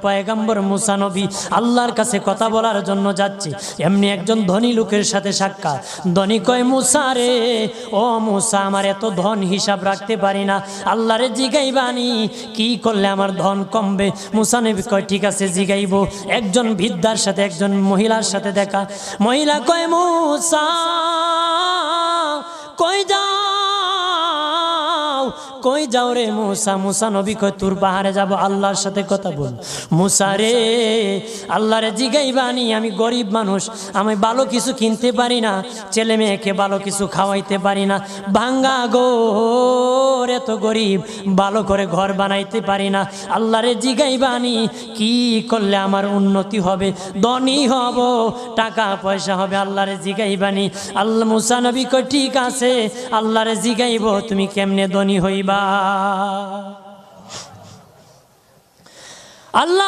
পয়গম্বর মুসা নবী আল্লাহর কাছে কথা বলার জন্য যাচ্ছে, এমনি একজন ধনী লোকের সাথে সাক্ষাৎ। ধনী কয়, মুসা রে, ও মুসা, আমার এত ধন হিসাব রাখতে পারি না, আল্লাহরে জিগাইবানি কি করলে আমার ধন কমবে? মুসা নবী কয়, ঠিক আছে জিগাইব। একজন বৃদ্ধার সাথে একজন মহিলার সাথে দেখা। মহিলা কয়, মুসা কই যাও, কই যাও রে মুসা? মুসা নবী কয়, তোর পাহাড়ে যাব, আল্লাহর সাথে কথা বল। মুসা রে, আল্লাহরে জিগাইবানি, আমি গরিব মানুষ, আমি ভালো কিছু কিনতে পারি না, ছেলে মেয়েকে ভালো কিছু খাওয়াইতে পারি না, ভাঙ্গা ঘর, এত গরিব, ভালো করে ঘর বানাইতে পারি না, আল্লাহরে জিগাইবানি কি করলে আমার উন্নতি হবে, ধনী হব, টাকা পয়সা হবে, আল্লাহরে জিগাইবানি। আল্লাহ মুসা নবী কয়, ঠিক আছে, আল্লাহরে জিগাইব, তুমি কেমনে ধনী হইবা। আল্লাহ